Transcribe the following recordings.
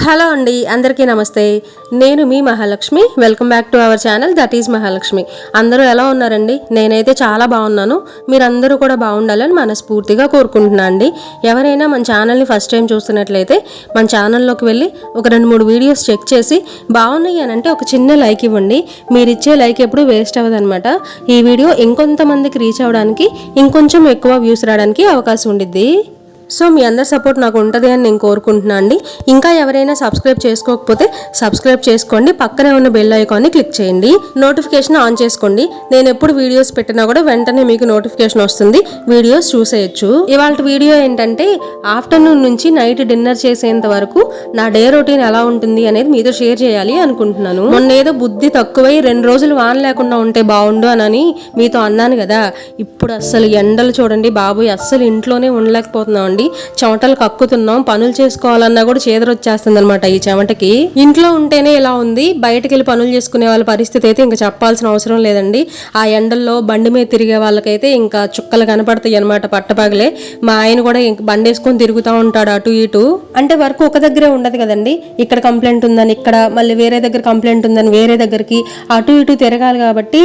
Hello అండి, అందరికీ నమస్తే. నేను మీ Mahalakshmi. Welcome back to our channel that is Mahalakshmi. అందరూ ఎలా ఉన్నారండి? నేనైతే చాలా బాగున్నాను. మీరందరూ కూడా బాగుండాలని మనస్ఫూర్తిగా కోరుకుంటున్నాను అండి. ఎవరైనా మన ఛానల్ని ఫస్ట్ టైం చూస్తున్నట్లయితే మన ఛానల్లోకి వెళ్ళి ఒక 2-3 వీడియోస్ చెక్ చేసి బాగున్నాయి అని అంటే ఒక చిన్న లైక్ ఇవ్వండి. మీరు ఇచ్చే లైక్ ఎప్పుడు వేస్ట్ అవ్వదన్నమాట. ఈ వీడియో ఇంకొంతమందికి రీచ్ అవ్వడానికి, ఇంకొంచెం ఎక్కువ వ్యూస్ రావడానికి అవకాశం ఉండిద్ది. సో మీ అందరి సపోర్ట్ నాకు ఉంటుంది అని నేను కోరుకుంటున్నాను అండి. ఇంకా ఎవరైనా సబ్స్క్రైబ్ చేసుకోకపోతే సబ్స్క్రైబ్ చేసుకోండి. పక్కనే ఉన్న బెల్ ఐకాన్ని క్లిక్ చేయండి. నోటిఫికేషన్ ఆన్ చేసుకోండి. నేను ఎప్పుడు వీడియోస్ పెట్టినా కూడా వెంటనే మీకు నోటిఫికేషన్ వస్తుంది. వీడియోస్ చూసేయచ్చు. ఇవాళ వీడియో ఏంటంటే ఆఫ్టర్నూన్ నుంచి నైట్ డిన్నర్ చేసేంత వరకు నా డే రొటీన్ ఎలా ఉంటుంది అనేది మీతో షేర్ చేయాలి అనుకుంటున్నాను. మొన్న ఏదో బుద్ధి తక్కువై 2 రోజులు వాన లేకుండా ఉంటే బాగుండు అని మీతో అన్నాను కదా. ఇప్పుడు అస్సలు ఎండలు చూడండి బాబోయ్, అస్సలు ఇంట్లోనే ఉండలేకపోతున్నాం. చెమటలు కక్కుతున్నాం. పనులు చేసుకోవాలన్నా కూడా చేదరొచ్చేస్తుంది అనమాట ఈ చెమటకి. ఇంట్లో ఉంటేనే ఇలా ఉంది, బయటకు వెళ్ళి పనులు చేసుకునే వాళ్ళ పరిస్థితి అయితే ఇంకా చెప్పాల్సిన అవసరం లేదండి. ఆ ఎండల్లో బండి మీద తిరిగే వాళ్ళకైతే ఇంకా చుక్కలు కనపడతాయి అనమాట పట్టపగలే. మా ఆయన కూడా బండి వేసుకొని తిరుగుతూ ఉంటాడు అటు ఇటు. అంటే వర్క్ ఒక దగ్గరే ఉండదు కదండి. ఇక్కడ కంప్లైంట్ ఉందని ఇక్కడ, మళ్ళీ వేరే దగ్గర కంప్లైంట్ ఉందని వేరే దగ్గరికి అటు ఇటు తిరగాలి. కాబట్టి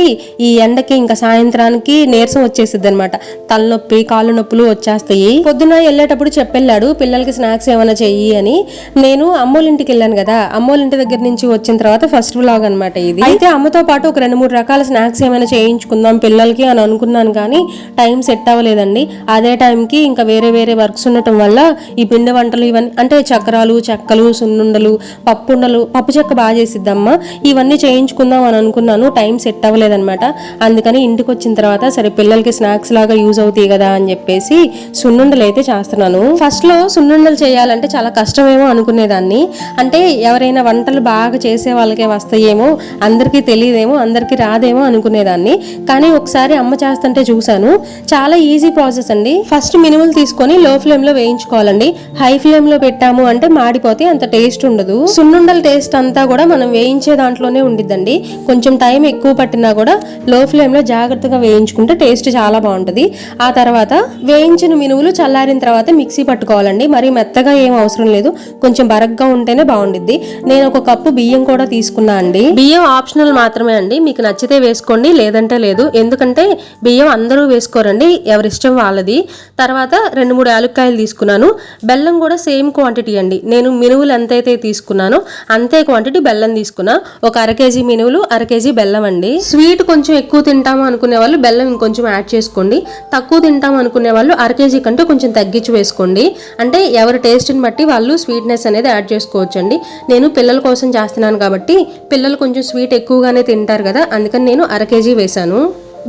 ఈ ఎండకి ఇంకా సాయంత్రానికి నీరసం వచ్చేసిద్ది అనమాట. తలనొప్పి, కాళ్ళు నొప్పులు వచ్చేస్తాయి. పొద్దున వెళ్ళేటప్పుడు చెప్పెళ్ళాడు పిల్లలకి స్నాక్స్ ఏమైనా చెయ్యి అని. నేను అమ్మోళ్ళ ఇంటికి వెళ్ళాను కదా, అమ్మోళ్ళ ఇంటి దగ్గర నుంచి వచ్చిన తర్వాత ఫస్ట్ వ్లాగ్ అనమాట ఇది. అయితే అమ్మతో పాటు ఒక 2-3 రకాల స్నాక్స్ ఏమైనా చేయించుకుందాం పిల్లలకి అని అనుకున్నాను, కానీ టైం సెట్ అవ్వలేదండి. అదే టైంకి ఇంకా వేరే వేరే వర్క్స్ ఉండటం వల్ల ఈ పిండి వంటలు ఇవన్నీ అంటే చక్రాలు, చెక్కలు, సున్నుండలు, పప్పు చెక్క బాగా చేసిద్దమ్మ, ఇవన్నీ చేయించుకుందాం అని అనుకున్నాను. టైం సెట్ అవ్వలేదన్నమాట. అందుకని ఇంటికి వచ్చిన తర్వాత సరే పిల్లలకి స్నాక్స్ లాగా యూజ్ అవుతాయి కదా అని చెప్పేసి సున్నుండలు అయితే చేస్తున్నాను. ఫస్ట్ లో సున్నుండలు చేయాలంటే చాలా కష్టమేమో అనుకునేదాన్ని. అంటే ఎవరైనా వంటలు బాగా చేసే వాళ్ళకే వస్తాయేమో, అందరికీ తెలియదేమో, అందరికీ రాదేమో అనుకునేదాన్ని. కానీ ఒకసారి అమ్మ చేస్తుంటే చూసాను, చాలా ఈజీ ప్రాసెస్ అండి. ఫస్ట్ మినుములు తీసుకొని లో ఫ్లేమ్ లో వేయించుకోవాలండి. హై ఫ్లేమ్ లో పెట్టాము అంటే మాడిపోతే అంత టేస్ట్ ఉండదు. సున్నుండల టేస్ట్ అంతా కూడా మనం వేయించే దాంట్లోనే ఉండిద్దండి. కొంచెం టైం ఎక్కువ పట్టినా కూడా లో ఫ్లేమ్ లో జాగ్రత్తగా వేయించుకుంటే టేస్ట్ చాలా బాగుంటది. ఆ తర్వాత వేయించిన మినుములు చల్లారిన తర్వాత మిక్సీ పట్టుకోవాలండి. మరి మెత్తగా ఏం అవసరం లేదు, కొంచెం బరగ్గా ఉంటేనే బాగుండిద్ది. నేను ఒక కప్పు బియ్యం కూడా తీసుకున్నా అండి. బియ్యం ఆప్షనల్ మాత్రమే అండి, మీకు నచ్చితే వేసుకోండి లేదంటే లేదు. ఎందుకంటే బియ్యం అందరూ వేసుకోరండి, ఎవరిష్టం వాళ్ళది. తర్వాత 2-3 యాలక్కాయలు తీసుకున్నాను. బెల్లం కూడా సేమ్ క్వాంటిటీ అండి. నేను మినువులు ఎంతైతే తీసుకున్నానో అంతే క్వాంటిటీ బెల్లం తీసుకున్నా. ఒక 1/2 కేజీ మినువులు, 1/2 కేజీ బెల్లం అండి. స్వీట్ కొంచెం ఎక్కువ తింటాము అనుకునే వాళ్ళు బెల్లం ఇంకొంచెం యాడ్ చేసుకోండి. తక్కువ తింటాము అనుకునే వాళ్ళు 1/2 కేజీ కంటే కొంచెం తగ్గించి వేసుకోండి. అంటే ఎవరి టేస్ట్ని బట్టి వాళ్ళు స్వీట్నెస్ అనేది యాడ్ చేసుకోవచ్చు అండి. నేను పిల్లల కోసం చేస్తున్నాను కాబట్టి పిల్లలు కొంచెం స్వీట్ ఎక్కువగానే తింటారు కదా, అందుకని నేను 1/2 కేజీ వేసాను.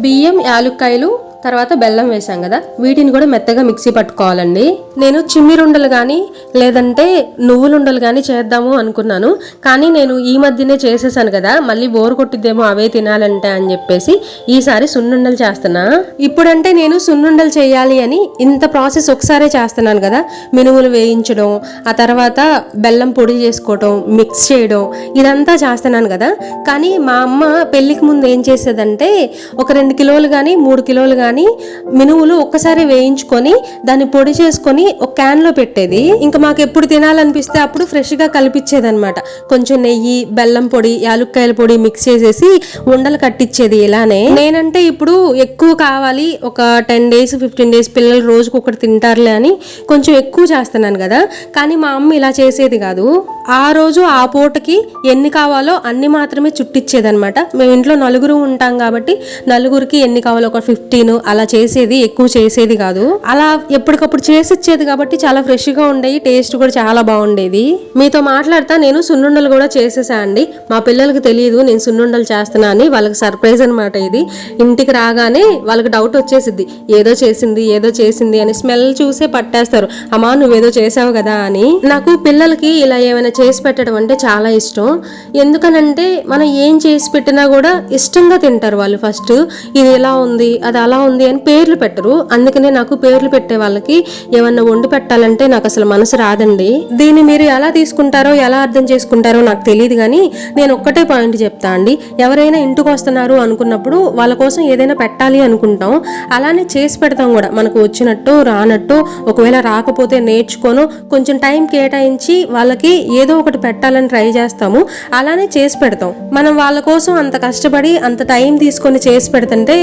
బియ్యం, యాలుక్కాయలు, తర్వాత బెల్లం వేసాం కదా, వీటిని కూడా మెత్తగా మిక్సీ పట్టుకోవాలండి. నేను చిమ్మిరుండలు కానీ లేదంటే నువ్వులుండలు కానీ చేద్దాము అనుకున్నాను, కానీ నేను ఈ మధ్యనే చేసేసాను కదా, మళ్ళీ బోర్ కొట్టిద్దేమో అవే తినాలంటే అని చెప్పేసి ఈసారి సున్నుండలు చేస్తున్నా. ఇప్పుడంటే నేను సున్నుండలు చేయాలి అని ఇంత ప్రాసెస్ ఒకసారే చేస్తున్నాను కదా. మినుములు వేయించడం, ఆ తర్వాత బెల్లం పొడి చేసుకోవడం, మిక్స్ చేయడం, ఇదంతా చేస్తున్నాను కదా. కానీ మా అమ్మ పెళ్లికి ముందు ఏం చేసేదంటే ఒక 2 కిలోలు కానీ 3 కిలోలు కానీ మినువులు ఒక్కసారి వేయించుకొని దాన్ని పొడి చేసుకొని ఒక క్యాన్ లో పెట్టేది. ఇంకా మాకు ఎప్పుడు తినాలనిపిస్తే అప్పుడు ఫ్రెష్ గా కలిపిచ్చేది అనమాట. కొంచెం నెయ్యి, బెల్లం పొడి, యాలుక్కాయల పొడి మిక్స్ చేసేసి ఉండలు కట్టించేది. ఇలానే నేనంటే ఇప్పుడు ఎక్కువ కావాలి, ఒక 10 days 15 days పిల్లలు రోజుకు ఒకటి తింటారులే అని కొంచెం ఎక్కువ చేస్తున్నాను కదా. కానీ మా అమ్మ ఇలా చేసేది కాదు. ఆ రోజు ఆ పూటకి ఎన్ని కావాలో అన్ని మాత్రమే చుట్టిచ్చేది అనమాట. మేము ఇంట్లో 4 ఉంటాం కాబట్టి 4కి ఎన్ని కావాలో ఒక 15 అలా చేసేది, ఎక్కువ చేసేది కాదు. అలా ఎప్పటికప్పుడు చేసిచ్చేది కాబట్టి చాలా ఫ్రెష్ గా ఉండేవి, టేస్ట్ కూడా చాలా బాగుండేది. మీతో మాట్లాడతా నేను సున్నుండలు కూడా చేసేసా అండి. మా పిల్లలకి తెలియదు నేను సున్నుండలు చేస్తున్నా అని, వాళ్ళకి సర్ప్రైజ్ అనమాట ఇది. ఇంటికి రాగానే వాళ్ళకి డౌట్ వచ్చేసిద్ది, ఏదో చేసింది అని. స్మెల్ చూసే పట్టేస్తారు, అమ్మా నువ్వేదో చేసావు కదా అని. నాకు పిల్లలకి ఇలా ఏమైనా చేసి పెట్టడం అంటే చాలా ఇష్టం. ఎందుకనంటే మనం ఏం చేసి పెట్టినా కూడా ఇష్టంగా తింటారు వాళ్ళు. ఫస్ట్ ఇది ఎలా ఉంది, అది అలా ఉంది అని పేర్లు పెట్టరు. అందుకనే నాకు పేర్లు పెట్టే వాళ్ళకి ఏమన్నా వండి పెట్టాలంటే నాకు అసలు మనసు రాదండి. దీన్ని మీరు ఎలా తీసుకుంటారో ఎలా అర్థం చేసుకుంటారో నాకు తెలియదు, కానీ నేను ఒక్కటే పాయింట్ చెప్తా అండి. ఎవరైనా ఇంటికి వస్తున్నారు అనుకున్నప్పుడు వాళ్ళ కోసం ఏదైనా పెట్టాలి అనుకుంటాం, అలానే చేసి పెడతాం కూడా. మనకు వచ్చినట్టు రానట్టు, ఒకవేళ రాకపోతే నేర్చుకోను కొంచెం టైం కేటాయించి వాళ్ళకి ఏదో ఒకటి పెట్టాలని ట్రై చేస్తాము, అలానే చేసి పెడతాం. మనం వాళ్ళ కోసం అంత కష్టపడి అంత టైం తీసుకొని చేసి పెడుతుంటే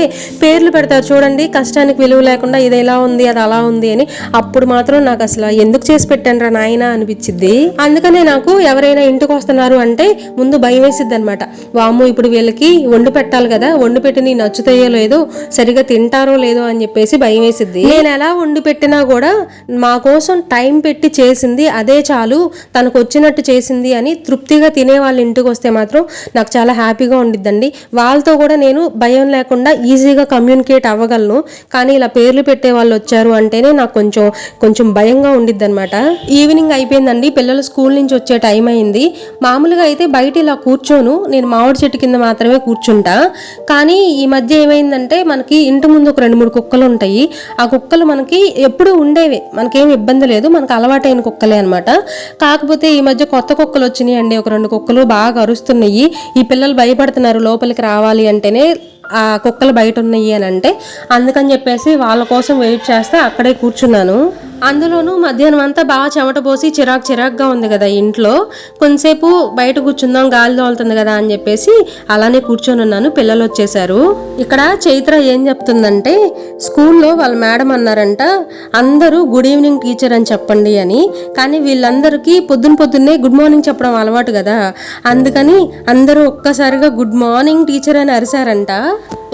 పేర్లు పెడతారు చూడండి, కష్టానికి విలువ లేకుండా ఇది ఎలా ఉంది అది అలా ఉంది అని. అప్పుడు మాత్రం నాకు అసలు ఎందుకు చేసి పెట్టాను రా నాయన అనిపించింది. అందుకనే నాకు ఎవరైనా ఇంటికి వస్తున్నారు అంటే ముందు భయం వేసిద్ది అనమాట. వాము ఇప్పుడు వీళ్ళకి వండి పెట్టాలి కదా, వండి పెట్టి నీ నచ్చుతాయో లేదో, సరిగా తింటారో లేదో అని చెప్పేసి భయం వేసిద్ది. నేను ఎలా వండి పెట్టినా కూడా మా కోసం టైం పెట్టి చేసింది అదే చాలు, తనకు వచ్చినట్టు చేసింది అని తృప్తిగా తినే వాళ్ళ ఇంటికి వస్తే మాత్రం నాకు చాలా హ్యాపీగా ఉండిద్దండి. వాళ్ళతో కూడా నేను భయం లేకుండా ఈజీగా కమ్యూనికేట్ అవ్వగలను. కానీ ఇలా పేర్లు పెట్టే వాళ్ళు వచ్చారు అంటేనే నాకు కొంచెం భయంగా ఉండిద్ది అనమాట. ఈవినింగ్ అయిపోయిందండి, పిల్లలు స్కూల్ నుంచి వచ్చే టైం అయింది. మామూలుగా అయితే బయట ఇలా కూర్చోను, నేను మామిడి చెట్టు కింద మాత్రమే కూర్చుంటా. కానీ ఈ మధ్య ఏమైందంటే మనకి ఇంటి ముందు ఒక 2-3 కుక్కలు ఉంటాయి. ఆ కుక్కలు మనకి ఎప్పుడు ఉండేవి, మనకేం ఇబ్బంది లేదు, మనకు అలవాటైన కుక్కలే అనమాట. కాకపోతే ఈ మధ్య కొత్త కుక్కలు వచ్చినాయి అండి, ఒక 2 కుక్కలు బాగా అరుస్తున్నాయి. ఈ పిల్లలు భయపడుతున్నారు లోపలికి రావాలి అంటేనే ఆ కుక్కలు బయట ఉన్నాయి అని అంటే. అందుకని చెప్పేసి వాళ్ళ కోసం వెయిట్ చేస్తే అక్కడే కూర్చున్నాను. అందులోనూ మధ్యాహ్నం అంతా బాగా చెమట పోసి చిరాకుగా ఉంది కదా ఇంట్లో, కొంతసేపు బయట కూర్చుందాం గాలి తోలుతుంది కదా అని చెప్పేసి అలానే కూర్చొని ఉన్నాను. పిల్లలు వచ్చేసారు. ఇక్కడ చైత్ర ఏం చెప్తుందంటే, స్కూల్లో వాళ్ళ మేడం అన్నారంట అందరూ గుడ్ ఈవినింగ్ టీచర్ అని చెప్పండి అని. కానీ వీళ్ళందరికీ పొద్దున్నే గుడ్ మార్నింగ్ చెప్పడం అలవాటు కదా, అందుకని అందరూ ఒక్కసారిగా గుడ్ మార్నింగ్ టీచర్ అని అరిశారంట.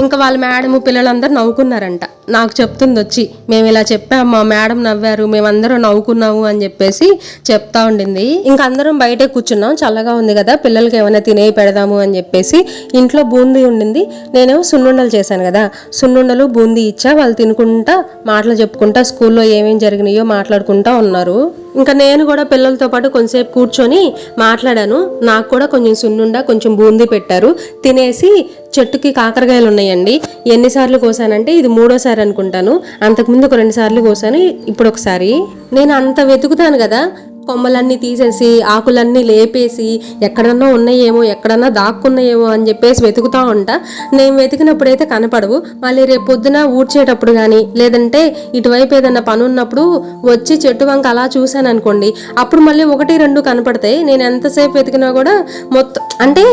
ఇంకా వాళ్ళ మేడము పిల్లలందరూ నవ్వుకున్నారంట. నాకు చెప్తుంది వచ్చి, మేము ఇలా చెప్పాము, మా మేడం నవ్వారు, మేమందరం నవ్వుకున్నాము అని చెప్పేసి చెప్తా ఉండింది. ఇంకా అందరం బయటే కూర్చున్నాం, చల్లగా ఉంది కదా, పిల్లలకి ఏమైనా తినే పెడదాము అని చెప్పేసి. ఇంట్లో బూందీ ఉండింది, నేనేమో సున్నుండలు చేశాను కదా, సున్నుండలు బూందీ ఇచ్చా. వాళ్ళు తినుకుంటా మాటలు చెప్పుకుంటా స్కూల్లో ఏమేం జరిగినాయో మాట్లాడుకుంటా ఉన్నారు. ఇంకా నేను కూడా పిల్లలతో పాటు కొంచెంసేపు కూర్చొని మాట్లాడాను. నాకు కూడా కొంచెం సున్నుండ కొంచెం బూందీ పెట్టారు. తినేసి చెట్టుకి కాకరకాయలు ఉన్నాయండి. ఎన్నిసార్లు కోసానంటే ఇది 3వ సారి అనుకుంటాను. అంతకుముందు ఒక 2 సార్లు కోసాను, ఇప్పుడు ఒకసారి. నేను అంత వెతుకుతాను కదా, కొమ్మలన్నీ తీసేసి ఆకులన్నీ లేపేసి ఎక్కడన్నా ఉన్నాయేమో ఎక్కడన్నా దాక్కున్నాయేమో అని చెప్పేసి వెతుకుతూ ఉంటా. నేను వెతికినప్పుడైతే కనపడవు. మళ్ళీ రేపు పొద్దున ఊడ్చేటప్పుడు కానీ లేదంటే ఇటువైపు ఏదన్నా పని ఉన్నప్పుడు వచ్చి చెట్టు వంక అలా చూశాను అనుకోండి, అప్పుడు మళ్ళీ 1-2 కనపడతాయి. నేను ఎంతసేపు వెతికినా కూడా మొత్తం అంటే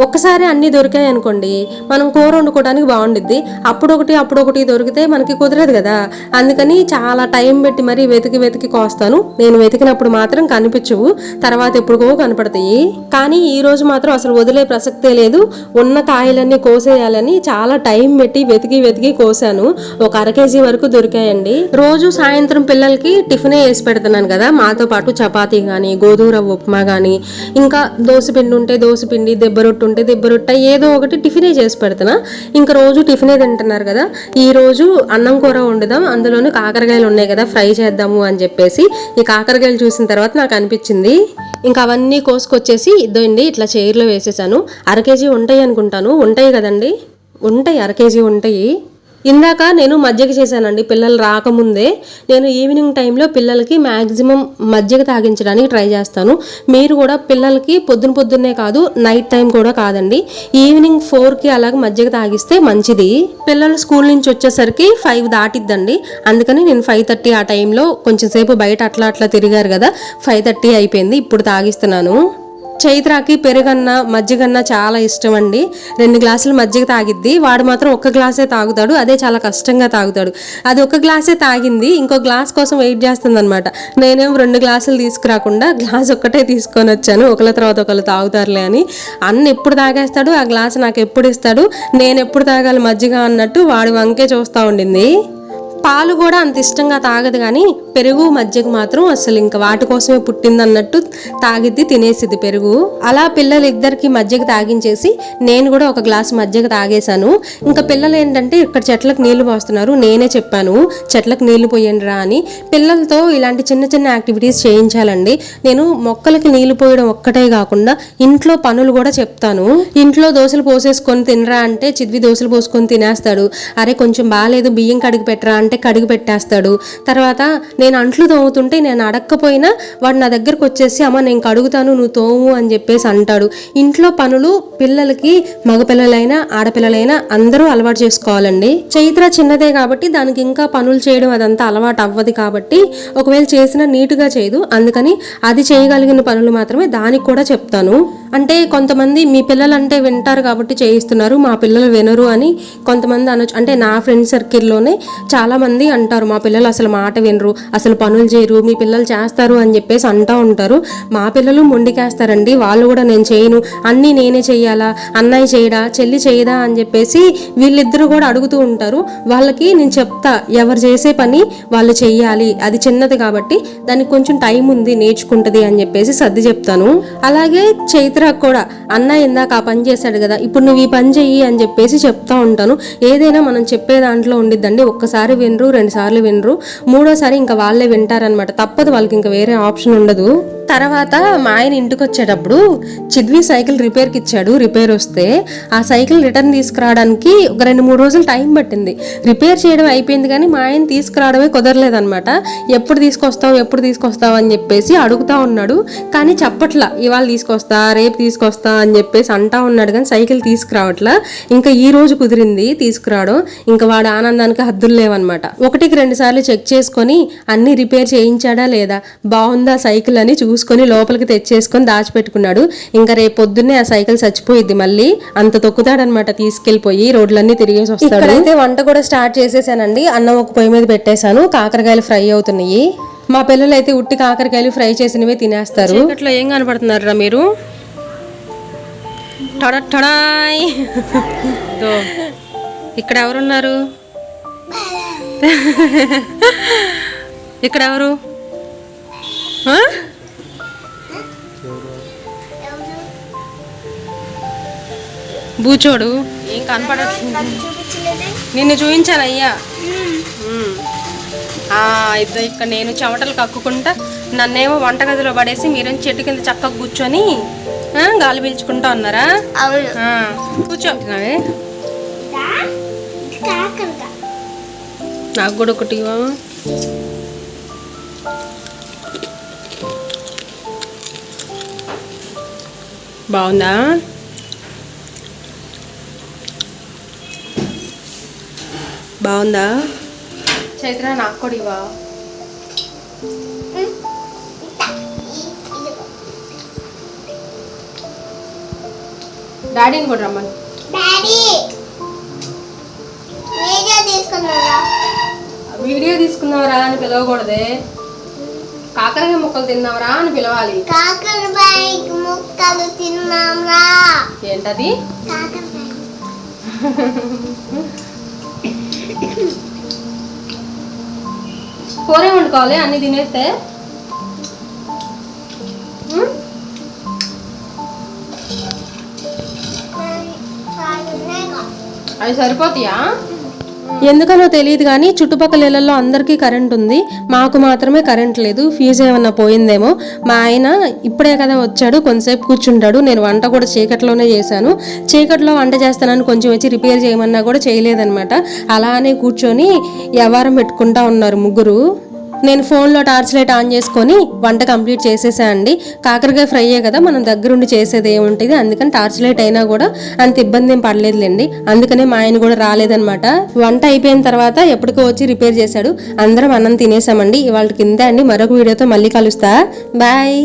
ఒక్కసారి అన్నీ దొరికాయి అనుకోండి, మనం కూర వండుకోవడానికి బాగుండిద్ది. అప్పుడొకటి దొరికితే మనకి కుదరదు కదా. అందుకని చాలా టైం పెట్టి మరీ వెతికి కోస్తాను. నేను వెతికినప్పుడు మాత్రం కనిపించవు, తర్వాత ఎప్పుడుకో కనపడతాయి. కానీ ఈ రోజు మాత్రం అసలు వదిలే ప్రసక్తే లేదు. ఉన్న కాయలన్నీ కోసేయాలని చాలా టైం పెట్టి వెతికి కోసాను. ఒక 1/2 kg వరకు దొరికాయండి. రోజు సాయంత్రం పిల్లలకి టిఫినే వేసి పెడుతున్నాను కదా, మాతో పాటు చపాతీ కానీ గోధుమ రవ్వ ఉప్మా కానీ, ఇంకా దోసపిండి ఉంటే దోసపిండి, దెబ్బ రొట్టు ఉంటే దెబ్బ రొట్ట, ఏదో ఒకటి టిఫినే చేసి పెడుతున్నా. ఇంకా రోజు టిఫినే తింటున్నారు కదా, ఈ రోజు అన్నం కూర వండుదాం, అందులోనూ కాకరకాయలు ఉన్నాయి కదా ఫ్రై చేద్దాము అని చెప్పేసి ఈ కాకరకాయలు చూసిన తర్వాత నాకు అనిపించింది. ఇంకా అవన్నీ కోసుకొచ్చేసి ఇద్దండి ఇట్లా చైర్లో వేసేసాను. 1/2 kg ఉంటాయి అనుకుంటాను, ఉంటాయి కదండి, ఉంటాయి 1/2 kg ఉంటాయి. ఇందాక నేను మజ్జిగ చేశానండి పిల్లలు రాకముందే. నేను ఈవినింగ్ టైంలో పిల్లలకి మ్యాక్సిమం మజ్జిగ తాగించడానికి ట్రై చేస్తాను. మీరు కూడా పిల్లలకి పొద్దున్నే కాదు, నైట్ టైం కూడా కాదండి, ఈవినింగ్ 4కి అలాగ మజ్జిగ తాగిస్తే మంచిది. పిల్లలు స్కూల్ నుంచి వచ్చేసరికి 5 దాటిద్దండి. అందుకని నేను 5:30 ఆ టైంలో కొంచెం సేపు బయట అట్లా తిరిగారు కదా, 5:30 అయిపోయింది, ఇప్పుడు తాగిస్తున్నాను. చైత్రాకి పెరుగన్న మజ్జిగన్న చాలా ఇష్టం అండి. 2 గ్లాసులు మజ్జిగ తాగిద్ది, వాడు మాత్రం 1 గ్లాసే తాగుతాడు, అదే చాలా కష్టంగా తాగుతాడు. అది 1 గ్లాసే తాగింది, ఇంకో గ్లాస్ కోసం వెయిట్ చేస్తుంది అనమాట. నేనేమో 2 గ్లాసులు తీసుకురాకుండా గ్లాస్ ఒక్కటే తీసుకొని వచ్చాను, ఒకళ్ళ తర్వాత ఒకళ్ళు తాగుతారులే అని. అన్న ఎప్పుడు తాగేస్తాడు, ఆ గ్లాస్ నాకు ఎప్పుడు ఇస్తాడు, నేను ఎప్పుడు తాగాలి మజ్జిగ అన్నట్టు వాడి వంకే చూస్తూ ఉండింది. పాలు కూడా అంత ఇష్టంగా తాగదు, కానీ పెరుగు మజ్జిగ మాత్రం అసలు ఇంకా వాటి కోసమే పుట్టింది అన్నట్టు తాగిద్ది, తినేసిద్ది పెరుగు. అలా పిల్లలిద్దరికి మజ్జిగ తాగించేసి నేను కూడా ఒక గ్లాస్ మజ్జిగ తాగేశాను. ఇంకా పిల్లలు ఏంటంటే ఇక్కడ చెట్లకు నీళ్లు పోస్తున్నారు, నేనే చెప్పాను చెట్లకు నీళ్లు పోయండి రా అని. పిల్లలతో ఇలాంటి చిన్న చిన్న యాక్టివిటీస్ చేయించాలండి. నేను మొక్కలకి నీళ్లు పోయడం ఒక్కటే కాకుండా ఇంట్లో పనులు కూడా చెప్తాను. ఇంట్లో దోశలు పోసేసుకొని తినరా అంటే చిద్వి దోశలు పోసుకొని తినేస్తాడు. అరే కొంచెం బాగాలేదు బియ్యం కడిగి పెట్టరా అంటే కడిగి పెట్టేస్తాడు. తర్వాత నేను అంట్లు తోముతుంటే నేను అడక్కపోయినా వాడు నా దగ్గరకు వచ్చేసి అమ్మ నేను కడుగుతాను నువ్వు తోము అని చెప్పేసి అంటాడు. ఇంట్లో పనులు పిల్లలకి మగపిల్లలైనా ఆడపిల్లలైనా అందరూ అలవాటు చేసుకోవాలండి. చైత్ర చిన్నదే కాబట్టి దానికి ఇంకా పనులు చేయడం అదంతా అలవాటు అవ్వదు కాబట్టి ఒకవేళ చేసినా నీటుగా చేయదు. అందుకని అది చేయగలిగిన పనులు మాత్రమే దానికి కూడా చెప్తాను. అంటే కొంతమంది మీ పిల్లలు అంటే వింటారు కాబట్టి చేయిస్తున్నారు, మా పిల్లలు వినరు అని కొంతమంది అనొచ్చు. అంటే నా ఫ్రెండ్ సర్కిల్లోనే చాలామంది అంటారు మా పిల్లలు అసలు మాట వినరు, అసలు పనులు చేయరు, మీ పిల్లలు చేస్తారు అని చెప్పేసి అంటూ ఉంటారు. మా పిల్లలు మొండికేస్తారండి, వాళ్ళు కూడా నేను చేయను అన్నీ నేనే చెయ్యాలా, అన్నయ్య చేయడా చెల్లి చేయదా అని చెప్పేసి వీళ్ళిద్దరూ కూడా అడుగుతూ ఉంటారు. వాళ్ళకి నేను చెప్తా ఎవరు చేసే పని వాళ్ళు చెయ్యాలి, అది చిన్నది కాబట్టి దానికి కొంచెం టైం ఉంది నేర్చుకుంటుంది అని చెప్పేసి సర్ది చెప్తాను. అలాగే చైత్ర కూడా అన్న ఇందాక ఆ పని చేశాడు కదా ఇప్పుడు నువ్వు ఈ పని చెయ్యి అని చెప్పేసి చెప్తా ఉంటాను. ఏదైనా మనం చెప్పే దాంట్లో ఉండిద్దండి. ఒక్కసారి వినరు, 2 సార్లు వినరు, 3వసారి ఇంకా వాళ్ళే వింటారనమాట. తప్పదు, వాళ్ళకి ఇంకా వేరే ఆప్షన్ ఉండదు. తర్వాత మా ఆయన ఇంటికి వచ్చేటప్పుడు చిద్వి సైకిల్ రిపేర్కి ఇచ్చాడు. రిపేర్ వస్తే ఆ సైకిల్ రిటర్న్ తీసుకురావడానికి ఒక 2-3 రోజులు టైం పట్టింది. రిపేర్ చేయడం అయిపోయింది కానీ మా ఆయన తీసుకురావడమే కుదరలేదనమాట. ఎప్పుడు తీసుకొస్తావు అని చెప్పేసి అడుగుతా ఉన్నాడు. కానీ చెప్పట్లా ఇవాళ తీసుకొస్తా రేపు తీసుకొస్తా అని చెప్పేసి అంటా ఉన్నాడు కానీ సైకిల్ తీసుకురావట్లా. ఇంకా ఈ రోజు కుదిరింది తీసుకురావడం. ఇంకా వాడు ఆనందానికి హద్దులు లేవన్నమాట. 1-2 సార్లు చెక్ చేసుకొని అన్ని రిపేర్ చేయించాడా లేదా, బాగుందా సైకిల్ అని చూసుకొని లోపలికి తెచ్చేసుకొని దాచిపెట్టుకున్నాడు. ఇంకా రేపు పొద్దున్నే ఆ సైకిల్ చచ్చిపోయిద్ది, మళ్ళీ అంత తొక్కుతాడనమాట తీసుకెళ్లిపోయి రోడ్లన్నీ తిరిగేసి వస్తాడు. ఇక్కడైతే వంట కూడా స్టార్ట్ చేసేసానండి. అన్నం ఒక పొయ్యి మీద పెట్టేశాను, కాకరకాయలు ఫ్రై అవుతున్నాయి. మా పిల్లలు అయితే ఉట్టి కాకరకాయలు ఫ్రై చేసినవే తినేస్తారు. ఇట్లా ఏం కనపడుతున్నారా మీరు? టడాయ్ ఇక్కడ ఎవరున్నారు? ఇక్కడ ఎవరు? బూచోడు ఏం కనపడట్లేదు. నిన్ను చూపించాను అయ్యా. ఇక్కడ నేను చెమటలు కక్కుకుంటా నన్నేమో వంటగదిలో పడేసి మీరేం చెట్టు కింద చక్కగా కూర్చొని గాలి పీల్చుకుంటా ఉన్నారా? కూర్చో. నాకు కూడా ఒకటి బాగుందా? బాగుందా చైత్ర? నాకు కూడా ఇవా. డాడీని కూడా రమ్మని. వీడియో తీసుకున్నావరా అని పిలవకూడదే, కాకరకాయ ముక్కలు తిన్నావరా అని పిలవాలి. కాకరకాయ ముక్కలు తిన్నాంరా. ఏంటది? కూరే వండుకోవాలి అన్ని తినేస్తే. అవి సరిపోతాయా? ఎందుకనో తెలియదు కానీ చుట్టుపక్కల ఇళ్లలో అందరికీ కరెంట్ ఉంది, మాకు మాత్రమే కరెంట్ లేదు. ఫ్యూజ్ ఏమన్నా పోయిందేమో. మా ఆయన ఇప్పుడే కదా వచ్చాడు, కొంతసేపు కూర్చుంటాడు. నేను వంట కూడా చీకట్లోనే చేశాను. చీకట్లో వంట చేస్తానని కొంచెం వచ్చి రిపేర్ చేయమన్నా కూడా చేయలేదన్నమాట. అలానే కూర్చొని వ్యవహారం పెట్టుకుంటా ఉన్నారు ముగ్గురు. నేను ఫోన్లో టార్చ్ లైట్ ఆన్ చేసుకొని వంట కంప్లీట్ చేసేసా అండి. కాకరకాయ ఫ్రైయే కదా మనం దగ్గరుండి చేసేది ఏముంటుంది, అందుకని టార్చ్ లైట్ అయినా కూడా అంత ఇబ్బంది ఏం పడలేదులేండి. అందుకనే మా ఆయన కూడా రాలేదనమాట. వంట అయిపోయిన తర్వాత ఎప్పటికో వచ్చి రిపేర్ చేశాడు. అందరం అన్నం తినేసామండి. ఇవాళ కింద అండి. మరొక వీడియోతో మళ్ళీ కలుస్తా. బాయ్.